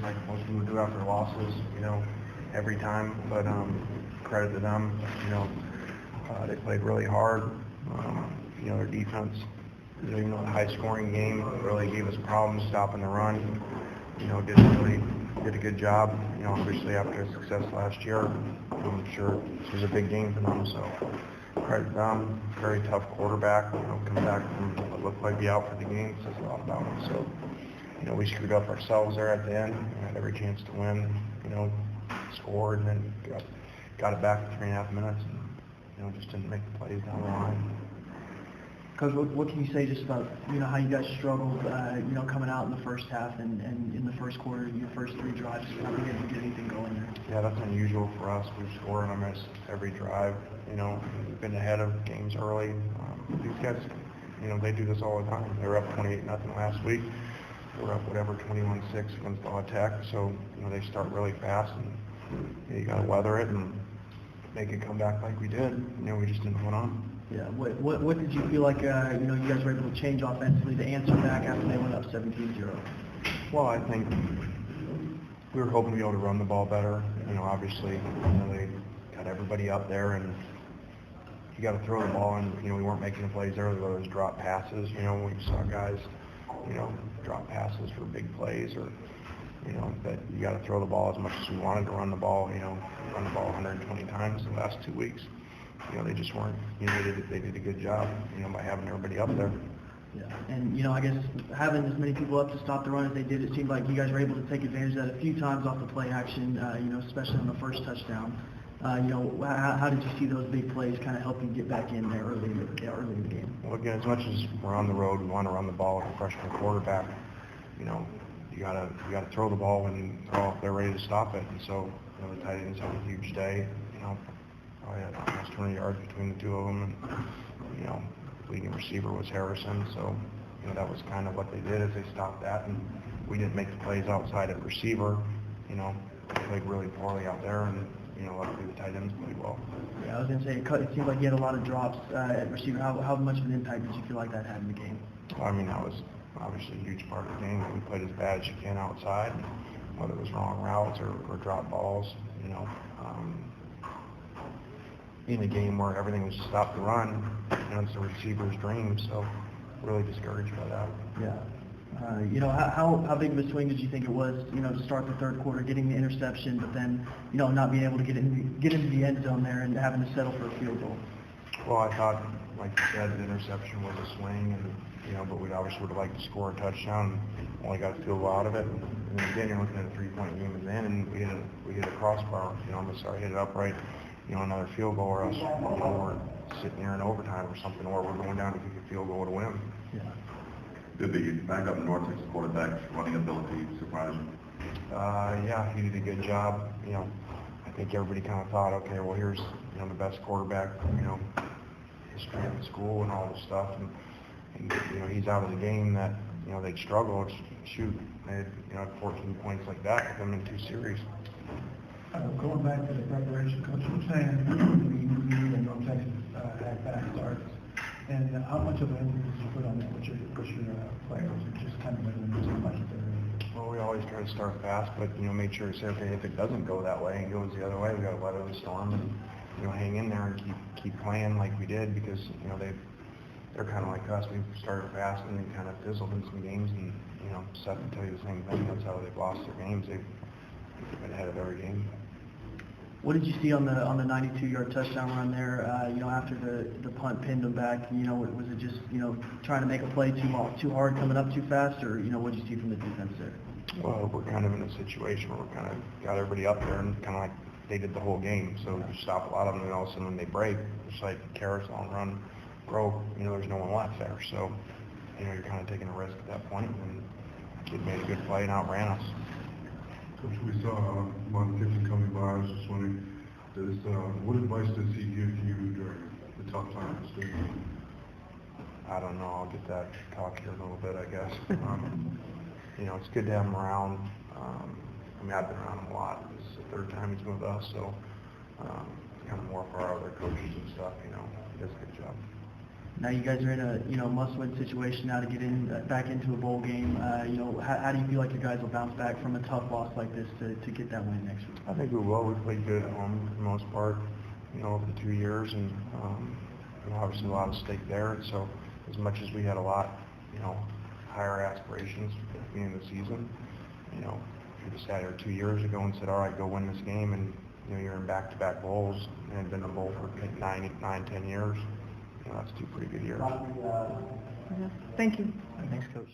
like most people do after losses, every time. But credit to them, they played really hard. Their defense, even though the high-scoring game really gave us problems stopping the run. Did a good job. Obviously after success last year, I'm sure this was a big game for them. So credit to them. Very tough quarterback. Come back from what looked like be out for the game says a lot about him. So we screwed up ourselves there at the end. We had every chance to win. Scored and then got it back in 3.5 minutes, and just didn't make the plays down the line. Coach, what can you say just about how you guys struggled coming out in the first half and in the first quarter, your first 3 drives, not being able to get anything going there? Yeah, that's unusual for us. We've scored on almost every drive. We've been ahead of games early. These guys, they do this all the time. They were up 28-0 last week. We're up 21-6 against All Tech. So they start really fast, and you got to weather it and make it come back like we did. We just didn't hold on. Yeah. What did you feel like, you guys were able to change offensively to answer back after they went up 17-0? Well, I think we were hoping to be able to run the ball better. Obviously, they got everybody up there, and you got to throw the ball, and, we weren't making the plays there. There was drop passes, we saw guys, drop passes for big plays, or, that you got to throw the ball as much as we wanted to run the ball, run the ball 120 times the last 2 weeks. They just weren't, they did a good job, by having everybody up there. Yeah, and, I guess having as many people up to stop the run as they did, it seemed like you guys were able to take advantage of that a few times off the play action, especially on the first touchdown. How did you see those big plays kind of help you get back in there early in the game? Well, again, as much as we're on the road, we want to run the ball with a freshman quarterback. You gotta throw the ball when they're ready to stop it. And so, the tight ends had a huge day. Probably had almost 20 yards between the two of them, and leading receiver was Harrison. So, that was kind of what they did, is they stopped that, and we didn't make the plays outside at receiver. They played really poorly out there, and luckily the tight ends played well. Yeah, I was going to say, it seemed like you had a lot of drops at receiver. How much of an impact did you feel like that had in the game? Well, that was obviously a huge part of the game. We played as bad as you can outside, whether it was wrong routes or drop balls. In a game where everything was stopped to run, it's the receiver's dream. So really discouraged by that. Yeah. How big of a swing did you think it was, to start the third quarter, getting the interception, but then, not being able to get into the end zone there and having to settle for a field goal? Well, I thought, like you said, the interception was a swing, and but we obviously would have liked to score a touchdown. Only got a field goal out of it. And then again, you're looking at a 3-point game at the end, and we hit a crossbar. Hit it upright. Another field goal, or else we're sitting here in overtime or something, or we're going down to kick a field goal to win. Yeah. Did the backup North Texas quarterback's running ability surprise you? Yeah, he did a good job. I think everybody kind of thought, okay, well, here's the best quarterback, history of the school and all this stuff, and he's out of the game that they'd struggle. Shoot, they had 14 points like that with them in 2 series. Going back to the preparation, Coach was saying you and North Texas had fast starts, and how much of an emphasis did you put on that with your players, or just kind of letting them just like it? Well, we always try to start fast, but make sure to say, okay, if it doesn't go that way and goes the other way, we got to weather the storm and hang in there and keep playing like we did, because they're kind of like us. We started fast and they kind of fizzled in some games, and Seth will tell you the same thing. That's how they've lost their games. They've been ahead of every game. What did you see on the 92-yard touchdown run there? After the punt pinned them back. Was it just trying to make a play too hard, coming up too fast, or what did you see from the defense there? Well, we're kind of in a situation where we kind of got everybody up there, and kind of like they did the whole game. So you stop a lot of them, and all of a sudden when they break, it's like carousel and run, broke. There's no one left there. So you're kind of taking a risk at that point, and kid made a good play and outran us. Coach, we saw Kiffin coming by. I was just wondering, what advice does he give you during the tough times? I don't know. I'll get that talk here in a little bit, I guess. It's good to have him around. I've been around him a lot. This is the 3rd time he's been with us, so kind of more for our other coaches and stuff. He does a good job. Now you guys are in a, you know, must-win situation now to get in back into a bowl game. You know, how do you feel like you guys will bounce back from a tough loss like this to get that win next week? I think we will. We played good at home for the most part, you know, over the 2 years, and you know, obviously a lot of stake there. And so as much as we had a lot, you know, higher aspirations at the beginning of the season, you know, we just sat here 2 years ago and said, all right, go win this game, and you know, you're in back-to-back bowls, and had been in a bowl for 9, 10 years. You know, that's 2 pretty good years. Thank you. Thanks, Coach.